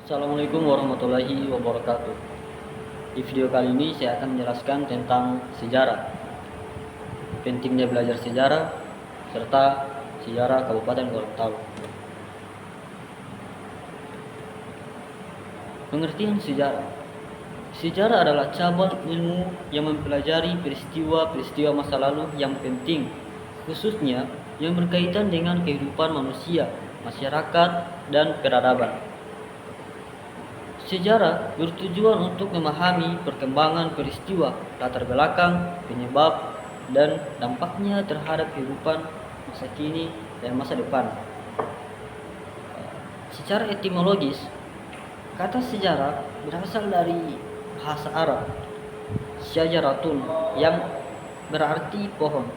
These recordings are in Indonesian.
Assalamualaikum warahmatullahi wabarakatuh. Di video kali ini saya akan menjelaskan tentang sejarah, pentingnya belajar sejarah, serta sejarah Kabupaten Gorontalo. Pengertian sejarah. Sejarah adalah cabang ilmu yang mempelajari peristiwa-peristiwa masa lalu yang penting, khususnya yang berkaitan dengan kehidupan manusia, masyarakat, dan peradaban. Sejarah bertujuan untuk memahami perkembangan peristiwa, latar belakang, penyebab, dan dampaknya terhadap kehidupan masa kini dan masa depan. Secara etimologis, kata sejarah berasal dari bahasa Arab syajaratun yang berarti pohon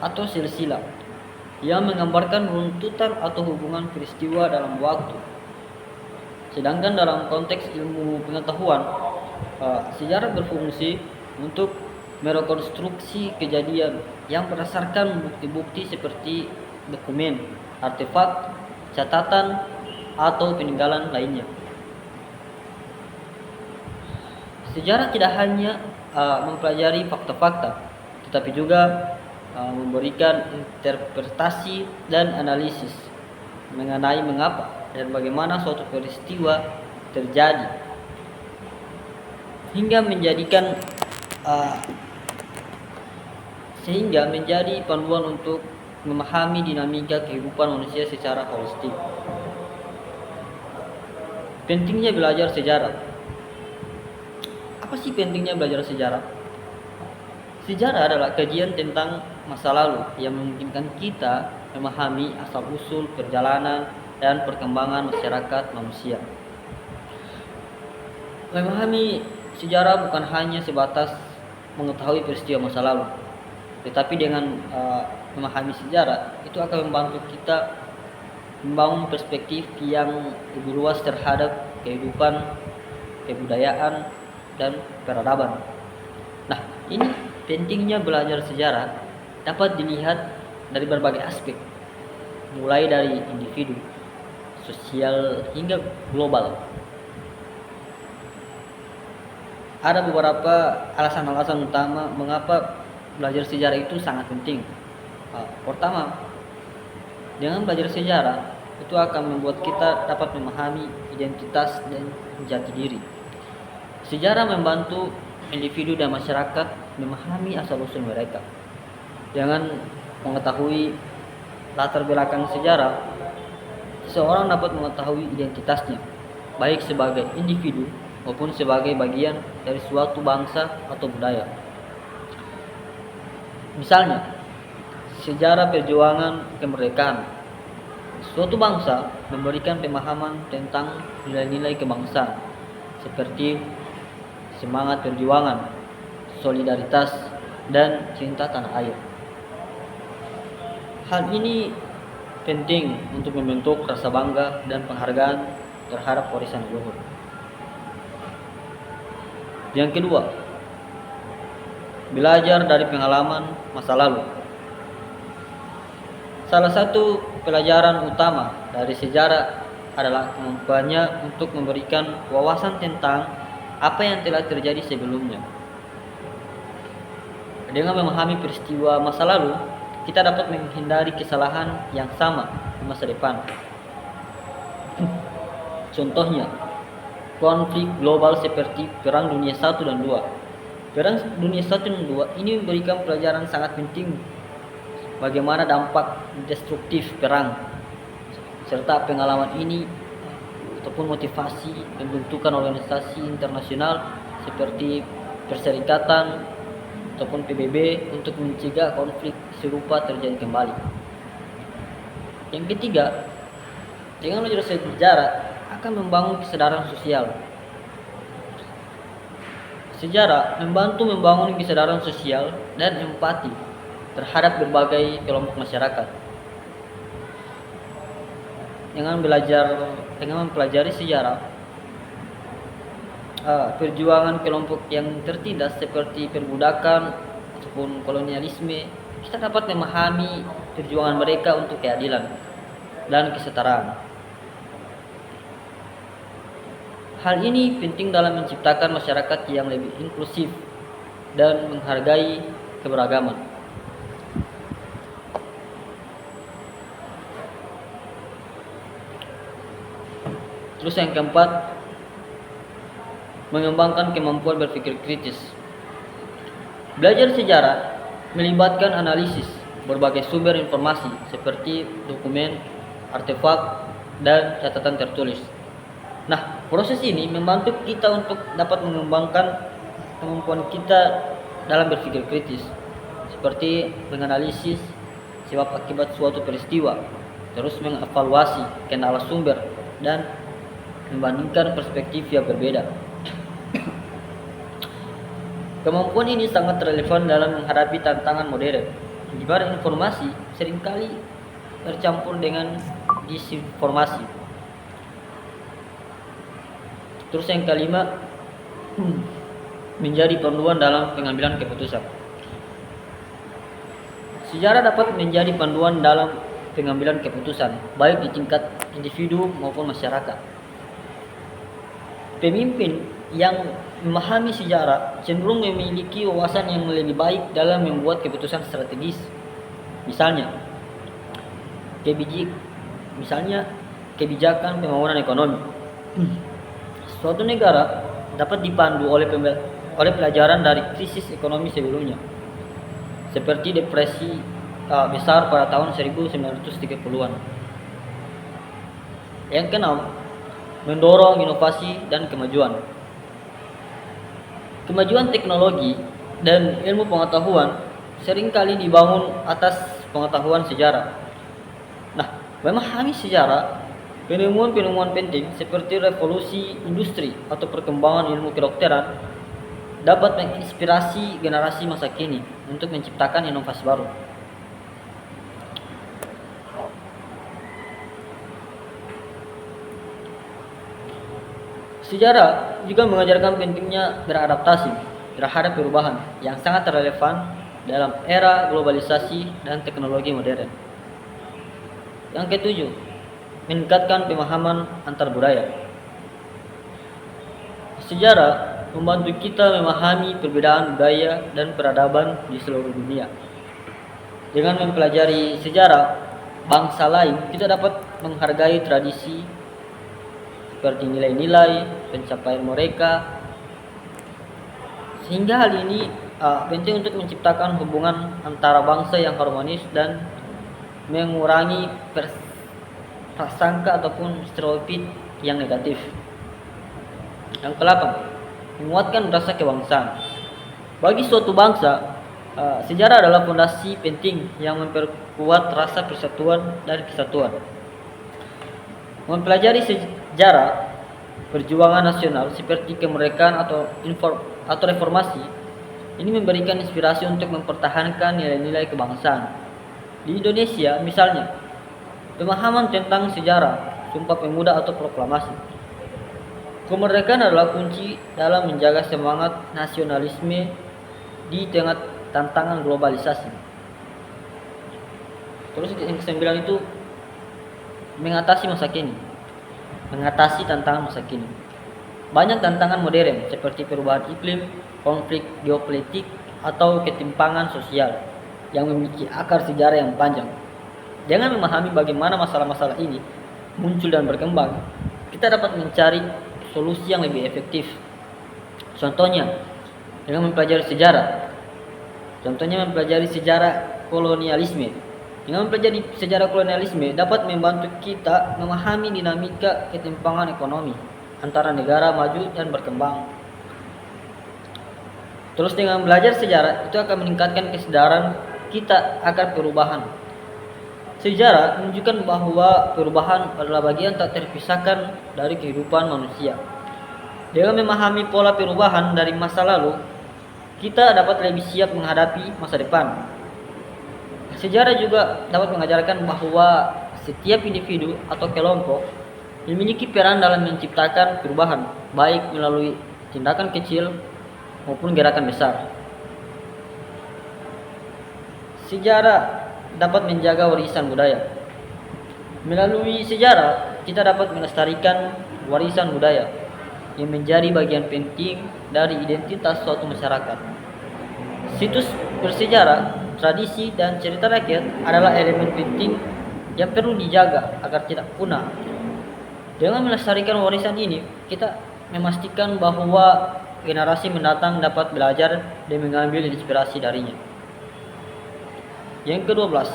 atau silsilah yang menggambarkan runtutan atau hubungan peristiwa dalam waktu. Sedangkan dalam konteks ilmu pengetahuan, sejarah berfungsi untuk merekonstruksi kejadian yang berdasarkan bukti-bukti seperti dokumen, artefak, catatan, atau peninggalan lainnya. Sejarah tidak hanya mempelajari fakta-fakta, tetapi juga memberikan interpretasi dan analisis mengenai mengapa dan bagaimana suatu peristiwa terjadi, hingga menjadi panduan untuk memahami dinamika kehidupan manusia secara holistik. Pentingnya belajar sejarah. Apa sih pentingnya belajar sejarah? Sejarah adalah kajian tentang masa lalu yang memungkinkan kita memahami asal-usul perjalanan dan perkembangan masyarakat manusia. Memahami sejarah bukan hanya sebatas mengetahui peristiwa masa lalu, tetapi dengan memahami sejarah itu akan membantu kita membangun perspektif yang lebih luas terhadap kehidupan, kebudayaan, dan peradaban. Nah, ini pentingnya belajar sejarah dapat dilihat dari berbagai aspek, mulai dari individu, sosial, hingga global. Ada beberapa alasan-alasan utama mengapa belajar sejarah itu sangat penting. Pertama, dengan belajar sejarah itu akan membuat kita dapat memahami identitas dan jati diri. Sejarah membantu individu dan masyarakat memahami asal-usul mereka. Dengan mengetahui latar belakang sejarah, seseorang dapat mengetahui identitasnya, baik sebagai individu maupun sebagai bagian dari suatu bangsa atau budaya. Misalnya, sejarah perjuangan kemerdekaan. Suatu bangsa memberikan pemahaman tentang nilai-nilai kebangsaan, seperti semangat perjuangan, solidaritas, dan cinta tanah air. Hal ini penting untuk membentuk rasa bangga dan penghargaan terhadap warisan leluhur. Yang kedua, belajar dari pengalaman masa lalu. Salah satu pelajaran utama dari sejarah adalah kemampuannya untuk memberikan wawasan tentang apa yang telah terjadi sebelumnya. Dengan memahami peristiwa masa lalu, kita dapat menghindari kesalahan yang sama di masa depan. Contohnya, konflik global seperti Perang Dunia I dan II. Perang Dunia I dan II ini memberikan pelajaran sangat penting bagaimana dampak destruktif perang, serta pengalaman ini ataupun motivasi pembentukan organisasi internasional seperti Perserikatan ataupun PBB untuk mencegah konflik serupa terjadi kembali. Yang ketiga, dengan belajar sejarah akan membangun kesadaran sosial. Sejarah membantu membangun kesadaran sosial dan empati terhadap berbagai kelompok masyarakat. Dengan mempelajari sejarah, perjuangan kelompok yang tertindas seperti perbudakan ataupun kolonialisme, kita dapat memahami perjuangan mereka untuk keadilan dan kesetaraan. Hal ini penting dalam menciptakan masyarakat yang lebih inklusif dan menghargai keberagaman. Terus yang keempat, mengembangkan kemampuan berpikir kritis. Belajar sejarah melibatkan analisis berbagai sumber informasi seperti dokumen, artefak, dan catatan tertulis. Nah, proses ini membantu kita untuk dapat mengembangkan kemampuan kita dalam berpikir kritis, seperti menganalisis sebab akibat suatu peristiwa, terus mengevaluasi kendala sumber, dan membandingkan perspektif yang berbeda. Kemampuan ini sangat relevan dalam menghadapi tantangan modern, di mana informasi seringkali tercampur dengan disinformasi. Terus yang kelima, menjadi panduan dalam pengambilan keputusan. Sejarah dapat menjadi panduan dalam pengambilan keputusan, baik di tingkat individu maupun masyarakat. Pemimpin yang memahami sejarah cenderung memiliki wawasan yang lebih baik dalam membuat keputusan strategis. Misalnya, kebijakan pembangunan ekonomi. Suatu negara dapat dipandu oleh pelajaran dari krisis ekonomi sebelumnya, seperti depresi besar pada tahun 1930-an. Yang keenam, mendorong inovasi dan kemajuan. Kemajuan teknologi dan ilmu pengetahuan seringkali dibangun atas pengetahuan sejarah. Nah, memahami sejarah, penemuan-penemuan penting seperti revolusi industri atau perkembangan ilmu kedokteran dapat menginspirasi generasi masa kini untuk menciptakan inovasi baru. Sejarah juga mengajarkan pentingnya beradaptasi terhadap perubahan yang sangat relevan dalam era globalisasi dan teknologi modern. Yang ketujuh, meningkatkan pemahaman antar budaya. Sejarah membantu kita memahami perbedaan budaya dan peradaban di seluruh dunia. Dengan mempelajari sejarah bangsa lain, kita dapat menghargai tradisi seperti nilai-nilai, pencapaian mereka, sehingga hal ini penting untuk menciptakan hubungan antara bangsa yang harmonis dan mengurangi prasangka ataupun stereotip yang negatif. Yang ke-8, menguatkan rasa kebangsaan. Bagi suatu bangsa, sejarah adalah fondasi penting yang memperkuat rasa persatuan dan kesatuan. Mempelajari sejarah perjuangan nasional seperti kemerdekaan atau reformasi ini memberikan inspirasi untuk mempertahankan nilai-nilai kebangsaan. Di Indonesia misalnya, pemahaman tentang sejarah, Sumpah Pemuda atau proklamasi. Kemerdekaan adalah kunci dalam menjaga semangat nasionalisme di tengah tantangan globalisasi. Terus yang ke-9 itu mengatasi masa kini. Mengatasi tantangan masa kini. Banyak tantangan modern seperti perubahan iklim, konflik geopolitik, atau ketimpangan sosial yang memiliki akar sejarah yang panjang. Dengan memahami bagaimana masalah-masalah ini muncul dan berkembang, kita dapat mencari solusi yang lebih efektif. Contohnya, dengan mempelajari sejarah. Contohnya mempelajari sejarah kolonialisme. Dengan mempelajari sejarah kolonialisme dapat membantu kita memahami dinamika ketimpangan ekonomi antara negara maju dan berkembang. Terus dengan belajar sejarah itu akan meningkatkan kesadaran kita akan perubahan. Sejarah menunjukkan bahwa perubahan adalah bagian tak terpisahkan dari kehidupan manusia. Dengan memahami pola perubahan dari masa lalu, kita dapat lebih siap menghadapi masa depan. Sejarah juga dapat mengajarkan bahwa setiap individu atau kelompok memiliki peran dalam menciptakan perubahan, baik melalui tindakan kecil maupun gerakan besar. Sejarah dapat menjaga warisan budaya. Melalui sejarah, kita dapat melestarikan warisan budaya. yang menjadi bagian penting dari identitas suatu masyarakat. Situs bersejarah, tradisi, dan cerita rakyat adalah elemen penting yang perlu dijaga agar tidak punah. Dengan melestarikan warisan ini, kita memastikan bahwa generasi mendatang dapat belajar dan mengambil inspirasi darinya. Yang ke-12,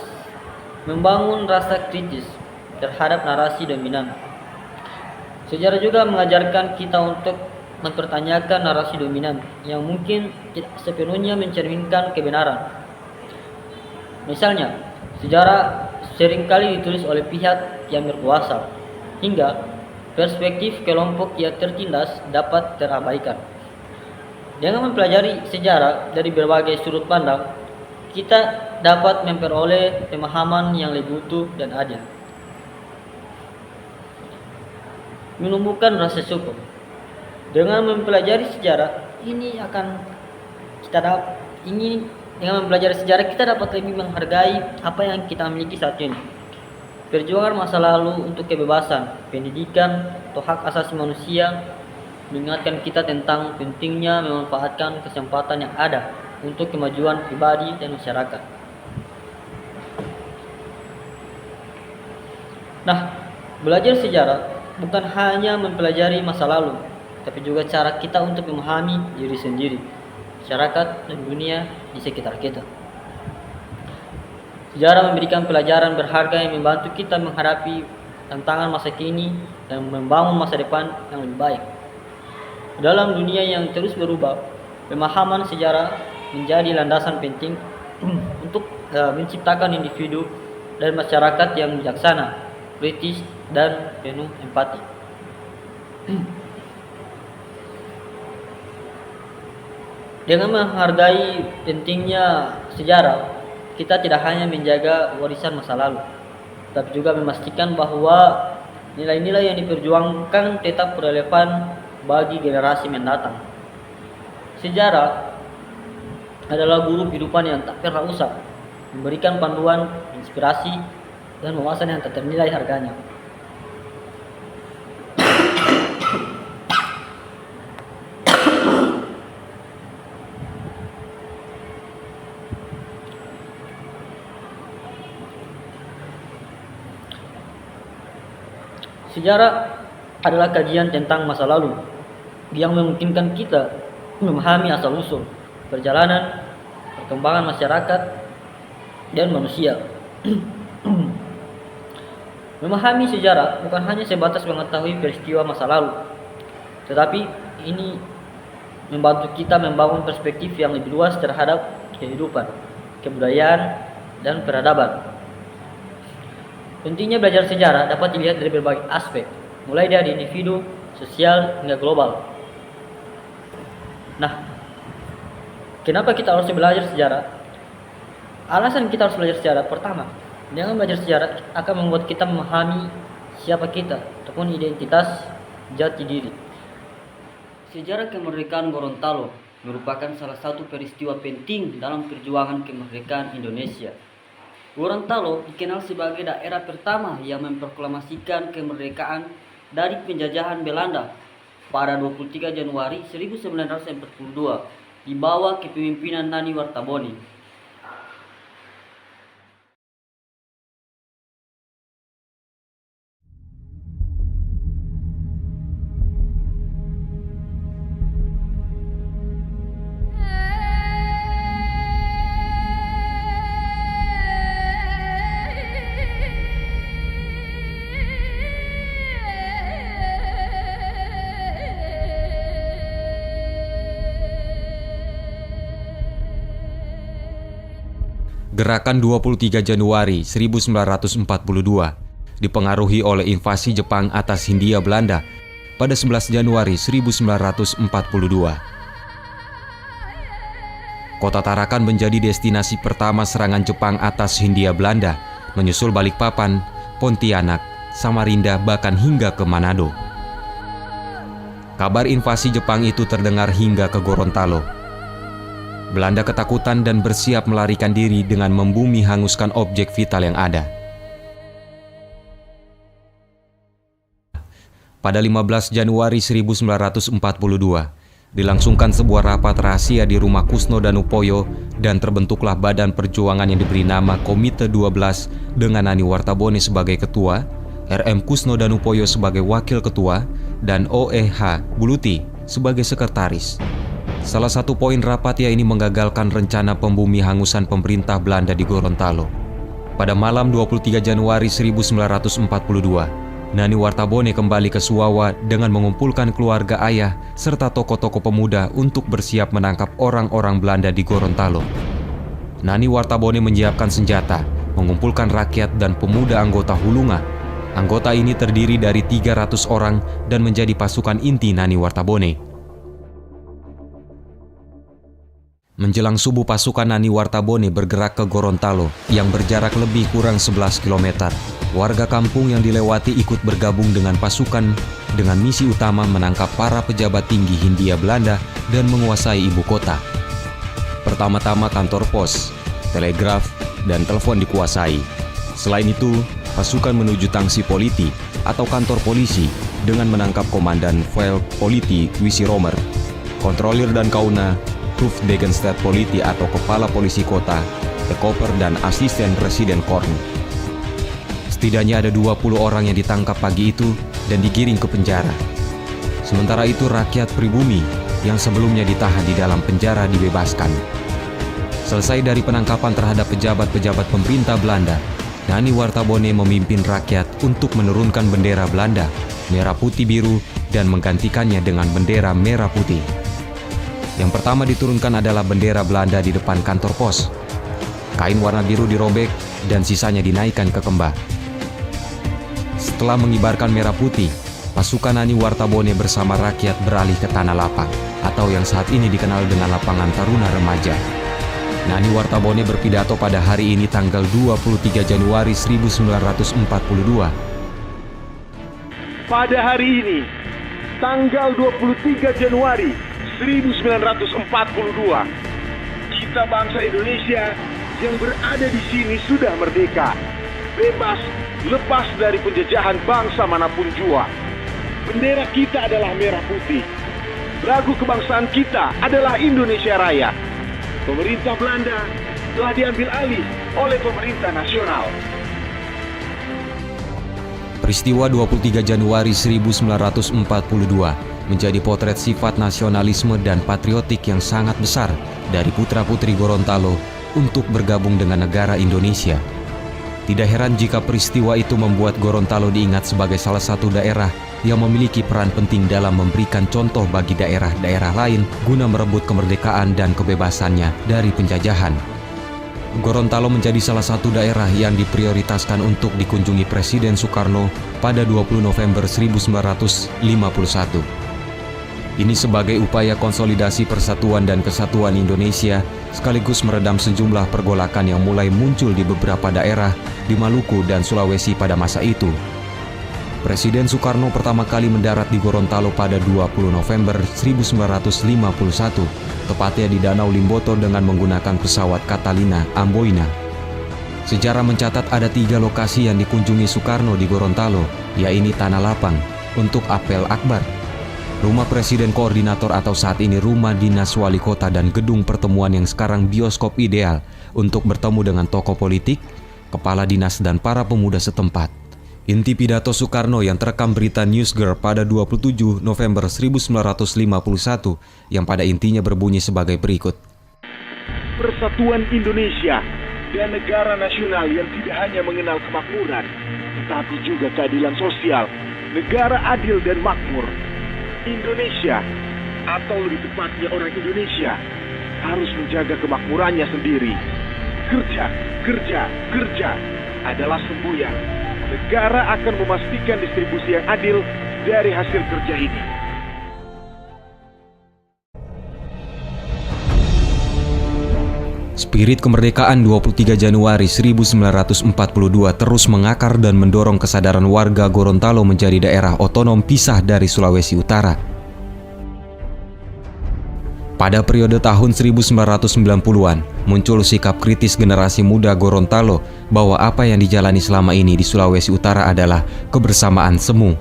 membangun rasa kritis terhadap narasi dominan. Sejarah juga mengajarkan kita untuk mempertanyakan narasi dominan yang mungkin tidak sepenuhnya mencerminkan kebenaran. Misalnya, sejarah seringkali ditulis oleh pihak yang berkuasa, hingga perspektif kelompok yang tertindas dapat terabaikan. Dengan mempelajari sejarah dari berbagai sudut pandang, kita dapat memperoleh pemahaman yang lebih utuh dan adil. Menumbuhkan rasa syukur. Dengan mempelajari sejarah dengan mempelajari sejarah kita dapat lebih menghargai apa yang kita miliki saat ini. Perjuangan masa lalu untuk kebebasan, pendidikan, atau hak asasi manusia mengingatkan kita tentang pentingnya memanfaatkan kesempatan yang ada untuk kemajuan pribadi dan masyarakat. Nah, belajar sejarah bukan hanya mempelajari masa lalu, tapi juga cara kita untuk memahami diri sendiri, masyarakat, dan dunia di sekitar kita. Sejarah memberikan pelajaran berharga yang membantu kita menghadapi tantangan masa kini dan membangun masa depan yang lebih baik. Dalam dunia yang terus berubah, pemahaman sejarah menjadi landasan penting untuk menciptakan individu dan masyarakat yang bijaksana, kritis, dan penuh empati. Dengan menghargai pentingnya sejarah, kita tidak hanya menjaga warisan masa lalu, tapi juga memastikan bahwa nilai-nilai yang diperjuangkan tetap relevan bagi generasi mendatang. Sejarah adalah guru kehidupan yang tak pernah usang, memberikan panduan, inspirasi, dan wawasan yang tak ternilai harganya. Sejarah adalah kajian tentang masa lalu yang memungkinkan kita memahami asal-usul, perjalanan, perkembangan masyarakat, dan manusia. Memahami sejarah bukan hanya sebatas mengetahui peristiwa masa lalu, tetapi ini membantu kita membangun perspektif yang lebih luas terhadap kehidupan, kebudayaan, dan peradaban. Pentingnya belajar sejarah dapat dilihat dari berbagai aspek, mulai dari individu, sosial, hingga global. Nah, kenapa kita harus belajar sejarah? Alasan kita harus belajar sejarah, pertama, dengan belajar sejarah akan membuat kita memahami siapa kita ataupun identitas jati diri. Sejarah kemerdekaan Gorontalo merupakan salah satu peristiwa penting dalam perjuangan kemerdekaan Indonesia. Gorontalo dikenal sebagai daerah pertama yang memproklamasikan kemerdekaan dari penjajahan Belanda pada 23 Januari 1942 di bawah kepemimpinan Nani Wartabone. Gerakan 23 Januari 1942 dipengaruhi oleh invasi Jepang atas Hindia Belanda pada 11 Januari 1942. Kota Tarakan menjadi destinasi pertama serangan Jepang atas Hindia Belanda, menyusul Balikpapan, Pontianak, Samarinda, bahkan hingga ke Manado. Kabar invasi Jepang itu terdengar hingga ke Gorontalo. Belanda ketakutan dan bersiap melarikan diri dengan membumi hanguskan objek vital yang ada. Pada 15 Januari 1942, dilangsungkan sebuah rapat rahasia di rumah Kusno Danupoyo dan terbentuklah badan perjuangan yang diberi nama Komite 12 dengan Nani Wartabone sebagai ketua, RM Kusno Danupoyo sebagai wakil ketua, dan OEH Buluti sebagai sekretaris. Salah satu poin rapat ini menggagalkan rencana pembumi hangusan pemerintah Belanda di Gorontalo. Pada malam 23 Januari 1942, Nani Wartabone kembali ke Suwawa dengan mengumpulkan keluarga ayah serta tokoh-tokoh pemuda untuk bersiap menangkap orang-orang Belanda di Gorontalo. Nani Wartabone menyiapkan senjata, mengumpulkan rakyat dan pemuda anggota Hulunga. Anggota ini terdiri dari 300 orang dan menjadi pasukan inti Nani Wartabone. Menjelang subuh, pasukan Nani Wartabone bergerak ke Gorontalo yang berjarak lebih kurang 11 km. Warga kampung yang dilewati ikut bergabung dengan pasukan dengan misi utama menangkap para pejabat tinggi Hindia Belanda dan menguasai ibu kota. Pertama-tama kantor pos, telegraf, dan telepon dikuasai. Selain itu, pasukan menuju Tangsi Politi atau kantor polisi dengan menangkap Komandan Velk Politi Wisi Romer, Kontrolir dan Kauna Hoofddegenstad Politi atau Kepala Polisi Kota, De Koper, dan Asisten Presiden Korn. Setidaknya ada 20 orang yang ditangkap pagi itu dan digiring ke penjara. Sementara itu rakyat pribumi yang sebelumnya ditahan di dalam penjara dibebaskan. Selesai dari penangkapan terhadap pejabat-pejabat pemerintah Belanda, Nani Wartabone memimpin rakyat untuk menurunkan bendera Belanda, merah putih biru, dan menggantikannya dengan bendera merah putih. Yang pertama diturunkan adalah bendera Belanda di depan kantor pos. Kain warna biru dirobek dan sisanya dinaikkan ke kembah. Setelah mengibarkan merah putih, pasukan Nani Wartabone bersama rakyat beralih ke Tanah Lapang atau yang saat ini dikenal dengan Lapangan Taruna Remaja. Nani Wartabone berpidato pada hari ini tanggal 23 Januari 1942. Pada hari ini, tanggal 23 Januari 1942, kita bangsa Indonesia yang berada di sini sudah merdeka, bebas, lepas dari penjajahan bangsa manapun jua. Bendera kita adalah merah putih. Lagu kebangsaan kita adalah Indonesia Raya. Pemerintah Belanda telah diambil alih oleh pemerintah nasional. Peristiwa 23 Januari 1942 menjadi potret sifat nasionalisme dan patriotik yang sangat besar dari putra-putri Gorontalo untuk bergabung dengan negara Indonesia. Tidak heran jika peristiwa itu membuat Gorontalo diingat sebagai salah satu daerah yang memiliki peran penting dalam memberikan contoh bagi daerah-daerah lain guna merebut kemerdekaan dan kebebasannya dari penjajahan. Gorontalo menjadi salah satu daerah yang diprioritaskan untuk dikunjungi Presiden Soekarno pada 20 November 1951. Ini sebagai upaya konsolidasi persatuan dan kesatuan Indonesia, sekaligus meredam sejumlah pergolakan yang mulai muncul di beberapa daerah di Maluku dan Sulawesi pada masa itu. Presiden Soekarno pertama kali mendarat di Gorontalo pada 20 November 1951, tepatnya di Danau Limboto dengan menggunakan pesawat Catalina Amboina. Sejarah mencatat ada 3 lokasi yang dikunjungi Soekarno di Gorontalo, yaitu Tanah Lapang untuk apel akbar, Rumah Presiden Koordinator atau saat ini Rumah Dinas Wali Kota, dan gedung pertemuan yang sekarang bioskop ideal untuk bertemu dengan tokoh politik, kepala dinas, dan para pemuda setempat. Inti pidato Soekarno yang terekam berita Newsgirl pada 27 November 1951 yang pada intinya berbunyi sebagai berikut. Persatuan Indonesia dan negara nasional yang tidak hanya mengenal kemakmuran, tetapi juga keadilan sosial, negara adil dan makmur. Indonesia, atau lebih tepatnya orang Indonesia, harus menjaga kemakmurannya sendiri. Kerja, kerja, kerja adalah semboyan. Negara akan memastikan distribusi yang adil dari hasil kerja ini. Spirit kemerdekaan 23 Januari 1942 terus mengakar dan mendorong kesadaran warga Gorontalo menjadi daerah otonom pisah dari Sulawesi Utara. Pada periode tahun 1990-an, muncul sikap kritis generasi muda Gorontalo bahwa apa yang dijalani selama ini di Sulawesi Utara adalah kebersamaan semu.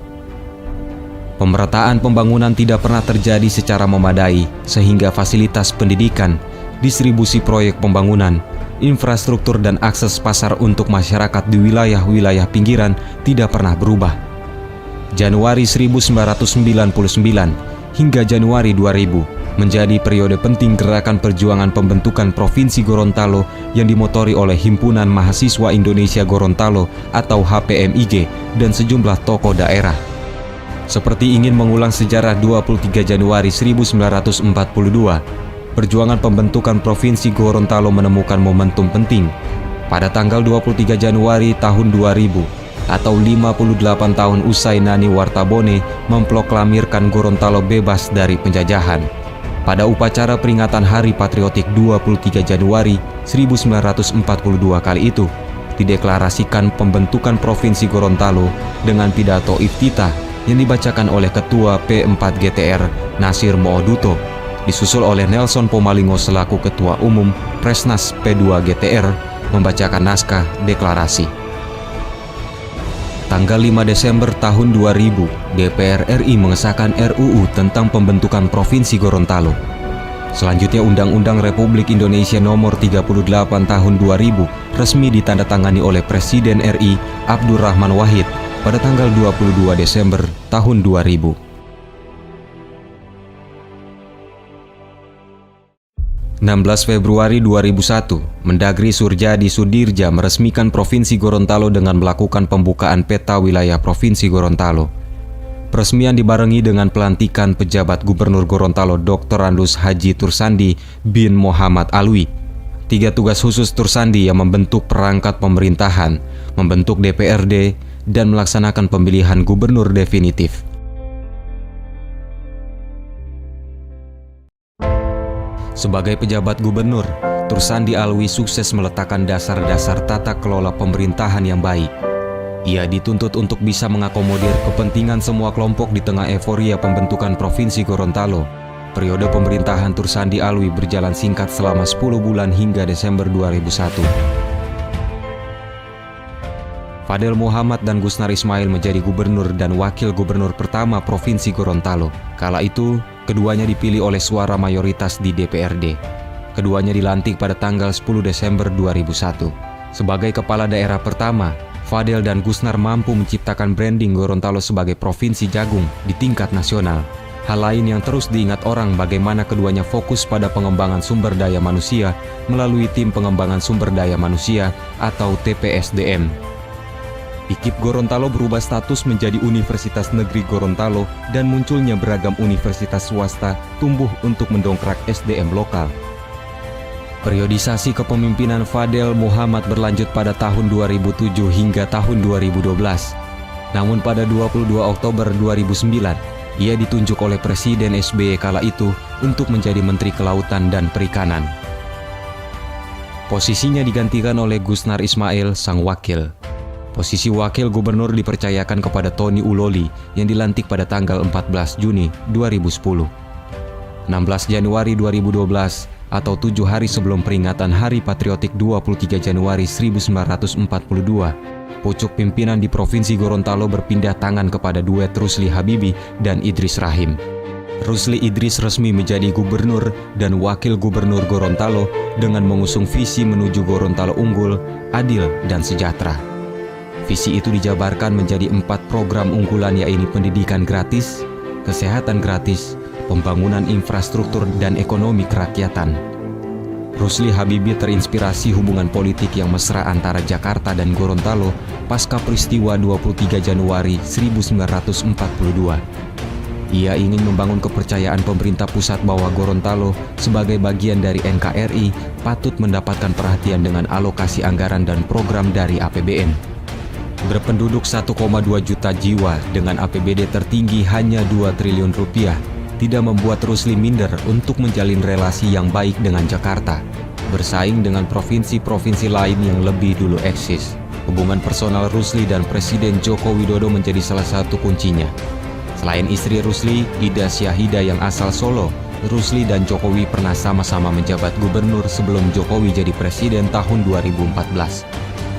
Pemerataan pembangunan tidak pernah terjadi secara memadai, sehingga fasilitas pendidikan, distribusi proyek pembangunan, infrastruktur dan akses pasar untuk masyarakat di wilayah-wilayah pinggiran tidak pernah berubah. Januari 1999 hingga Januari 2000 menjadi periode penting gerakan perjuangan pembentukan Provinsi Gorontalo yang dimotori oleh Himpunan Mahasiswa Indonesia Gorontalo atau HPMIG dan sejumlah tokoh daerah. Seperti ingin mengulang sejarah 23 Januari 1942, perjuangan pembentukan Provinsi Gorontalo menemukan momentum penting. Pada tanggal 23 Januari tahun 2000, atau 58 tahun usai Nani Wartabone memproklamirkan Gorontalo bebas dari penjajahan. Pada upacara peringatan Hari Patriotik 23 Januari 1942 kali itu, dideklarasikan pembentukan Provinsi Gorontalo dengan pidato iftitah yang dibacakan oleh Ketua P4 GTR Nasir Mooduto, disusul oleh Nelson Pomalingo selaku Ketua Umum Presnas P2 GTR membacakan naskah deklarasi. Tanggal 5 Desember tahun 2000, DPR RI mengesahkan RUU tentang pembentukan Provinsi Gorontalo. Selanjutnya Undang-Undang Republik Indonesia Nomor 38 Tahun 2000 resmi ditandatangani oleh Presiden RI Abdurrahman Wahid pada tanggal 22 Desember tahun 2000. 16 Februari 2001, Mendagri Surjadi Sudirja meresmikan Provinsi Gorontalo dengan melakukan pembukaan peta wilayah Provinsi Gorontalo. Peresmian dibarengi dengan pelantikan pejabat Gubernur Gorontalo Dr. Andus Haji Tursandi bin Muhammad Alwi. 3 tugas khusus Tursandi yang membentuk perangkat pemerintahan, membentuk DPRD, dan melaksanakan pemilihan gubernur definitif. Sebagai pejabat gubernur, Tursandi Alwi sukses meletakkan dasar-dasar tata kelola pemerintahan yang baik. Ia dituntut untuk bisa mengakomodir kepentingan semua kelompok di tengah euforia pembentukan Provinsi Gorontalo. Periode pemerintahan Tursandi Alwi berjalan singkat selama 10 bulan hingga Desember 2001. Fadel Muhammad dan Gusnar Ismail menjadi gubernur dan wakil gubernur pertama Provinsi Gorontalo. Kala itu, keduanya dipilih oleh suara mayoritas di DPRD. Keduanya dilantik pada tanggal 10 Desember 2001. Sebagai kepala daerah pertama, Fadel dan Gusnar mampu menciptakan branding Gorontalo sebagai provinsi jagung di tingkat nasional. Hal lain yang terus diingat orang bagaimana keduanya fokus pada pengembangan sumber daya manusia melalui Tim Pengembangan Sumber Daya Manusia atau TPSDM. IKIP Gorontalo berubah status menjadi Universitas Negeri Gorontalo dan munculnya beragam universitas swasta tumbuh untuk mendongkrak SDM lokal. Periodisasi kepemimpinan Fadel Muhammad berlanjut pada tahun 2007 hingga tahun 2012. Namun pada 22 Oktober 2009, ia ditunjuk oleh Presiden SBY kala itu untuk menjadi Menteri Kelautan dan Perikanan. Posisinya digantikan oleh Gusnar Ismail, sang wakil. Posisi wakil gubernur dipercayakan kepada Tony Uloli yang dilantik pada tanggal 14 Juni 2010. 16 Januari 2012 atau 7 hari sebelum peringatan Hari Patriotik 23 Januari 1942, pucuk pimpinan di Provinsi Gorontalo berpindah tangan kepada duet Rusli Habibie dan Idris Rahim. Rusli Idris resmi menjadi gubernur dan wakil gubernur Gorontalo dengan mengusung visi menuju Gorontalo unggul, adil, dan sejahtera. Visi itu dijabarkan menjadi 4 program unggulan, yaitu pendidikan gratis, kesehatan gratis, pembangunan infrastruktur, dan ekonomi kerakyatan. Rusli Habibie terinspirasi hubungan politik yang mesra antara Jakarta dan Gorontalo pasca peristiwa 23 Januari 1942. Ia ingin membangun kepercayaan pemerintah pusat bahwa Gorontalo sebagai bagian dari NKRI patut mendapatkan perhatian dengan alokasi anggaran dan program dari APBN. Berpenduduk 1,2 juta jiwa dengan APBD tertinggi hanya 2 triliun rupiah, tidak membuat Rusli minder untuk menjalin relasi yang baik dengan Jakarta, bersaing dengan provinsi-provinsi lain yang lebih dulu eksis. Hubungan personal Rusli dan Presiden Joko Widodo menjadi salah satu kuncinya. Selain istri Rusli, Ida Syahida yang asal Solo, Rusli dan Jokowi pernah sama-sama menjabat gubernur sebelum Jokowi jadi presiden tahun 2014.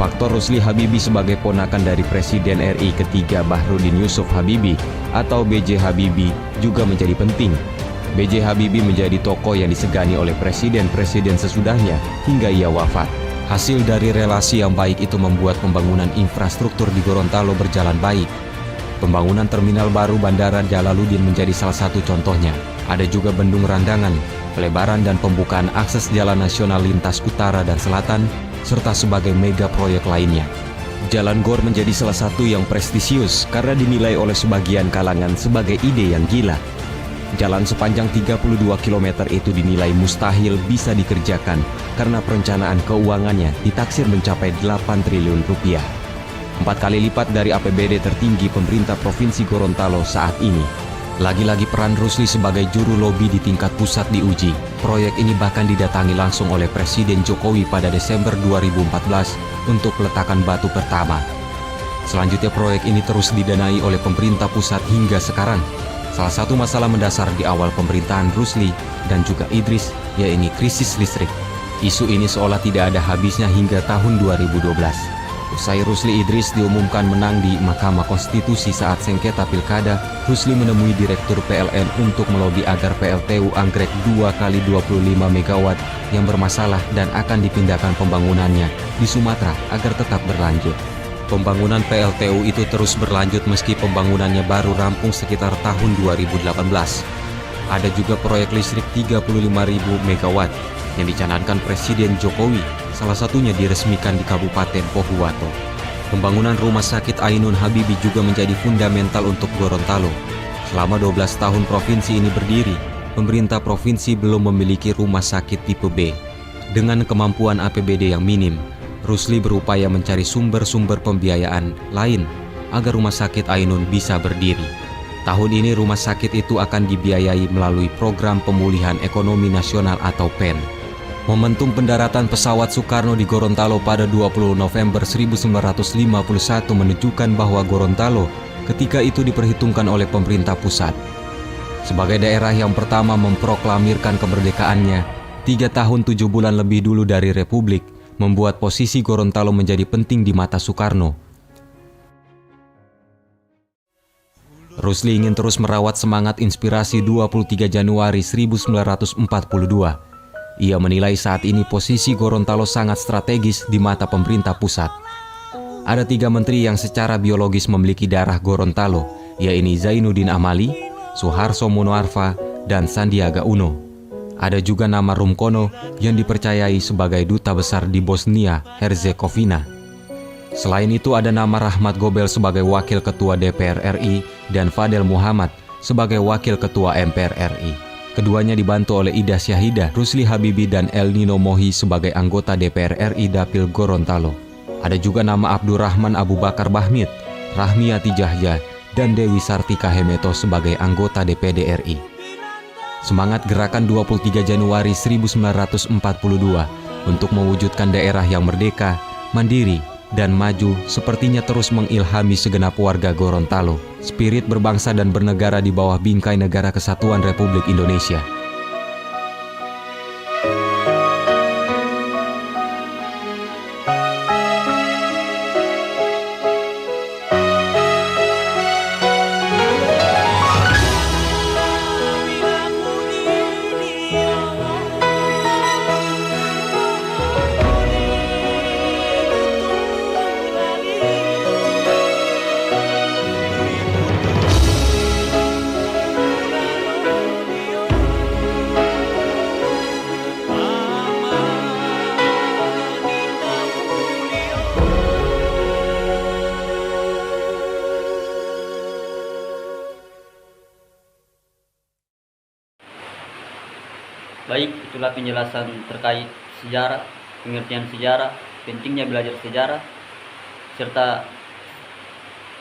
Faktor Rusli Habibie sebagai ponakan dari Presiden RI ketiga Bahrudin Yusuf Habibie atau B.J. Habibie juga menjadi penting. B.J. Habibie menjadi tokoh yang disegani oleh presiden-presiden sesudahnya hingga ia wafat. Hasil dari relasi yang baik itu membuat pembangunan infrastruktur di Gorontalo berjalan baik. Pembangunan terminal baru Bandara Jalaluddin menjadi salah satu contohnya. Ada juga bendung Randangan, pelebaran dan pembukaan akses jalan nasional lintas utara dan selatan, serta sebagai mega proyek lainnya. Jalan Gor menjadi salah satu yang prestisius karena dinilai oleh sebagian kalangan sebagai ide yang gila. Jalan sepanjang 32 km itu dinilai mustahil bisa dikerjakan karena perencanaan keuangannya ditaksir mencapai 8 triliun rupiah. 4 kali lipat dari APBD tertinggi pemerintah Provinsi Gorontalo saat ini. Lagi-lagi peran Rusli sebagai juru lobi di tingkat pusat diuji. Proyek ini bahkan didatangi langsung oleh Presiden Jokowi pada Desember 2014 untuk peletakan batu pertama. Selanjutnya proyek ini terus didanai oleh pemerintah pusat hingga sekarang. Salah satu masalah mendasar di awal pemerintahan Rusli dan juga Idris, yaitu krisis listrik. Isu ini seolah tidak ada habisnya hingga tahun 2012. Usai Rusli Idris diumumkan menang di Mahkamah Konstitusi saat sengketa pilkada, Rusli menemui Direktur PLN untuk melobi agar PLTU Anggrek 2 kali 25 MW yang bermasalah dan akan dipindahkan pembangunannya di Sumatera agar tetap berlanjut. Pembangunan PLTU itu terus berlanjut meski pembangunannya baru rampung sekitar tahun 2018. Ada juga proyek listrik 35.000 MW yang dicanangkan Presiden Jokowi, salah satunya diresmikan di Kabupaten Pohuwato. Pembangunan Rumah Sakit Ainun Habibie juga menjadi fundamental untuk Gorontalo. Selama 12 tahun provinsi ini berdiri, pemerintah provinsi belum memiliki rumah sakit tipe B. Dengan kemampuan APBD yang minim, Rusli berupaya mencari sumber-sumber pembiayaan lain agar Rumah Sakit Ainun bisa berdiri. Tahun ini rumah sakit itu akan dibiayai melalui Program Pemulihan Ekonomi Nasional atau PEN. Momentum pendaratan pesawat Soekarno di Gorontalo pada 20 November 1951 menunjukkan bahwa Gorontalo ketika itu diperhitungkan oleh pemerintah pusat. Sebagai daerah yang pertama memproklamirkan kemerdekaannya, 3 tahun 7 bulan lebih dulu dari Republik, membuat posisi Gorontalo menjadi penting di mata Soekarno. Rusli ingin terus merawat semangat inspirasi 23 Januari 1942. Ia menilai saat ini posisi Gorontalo sangat strategis di mata pemerintah pusat. Ada 3 menteri yang secara biologis memiliki darah Gorontalo, yaitu Zainuddin Amali, Suharto Monoarfa, dan Sandiaga Uno. Ada juga nama Rumkono yang dipercayai sebagai duta besar di Bosnia Herzegovina. Selain itu ada nama Rahmat Gobel sebagai wakil ketua DPR RI dan Fadel Muhammad sebagai wakil ketua MPR RI. Keduanya dibantu oleh Ida Syahidah, Rusli Habibie, dan El Nino Mohi sebagai anggota DPR RI Dapil Gorontalo. Ada juga nama Abdurrahman Abu Bakar Bahmid, Rahmiati Jahja, dan Dewi Sartika Hemeto sebagai anggota DPD RI. Semangat gerakan 23 Januari 1942 untuk mewujudkan daerah yang merdeka, mandiri, dan maju sepertinya terus mengilhami segenap warga Gorontalo. Spirit berbangsa dan bernegara di bawah bingkai Negara Kesatuan Republik Indonesia. Baik, itulah penjelasan terkait sejarah, pengertian sejarah, pentingnya belajar sejarah, serta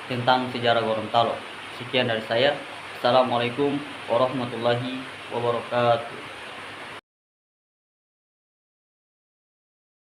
tentang sejarah Gorontalo. Sekian dari saya. Assalamualaikum warahmatullahi wabarakatuh.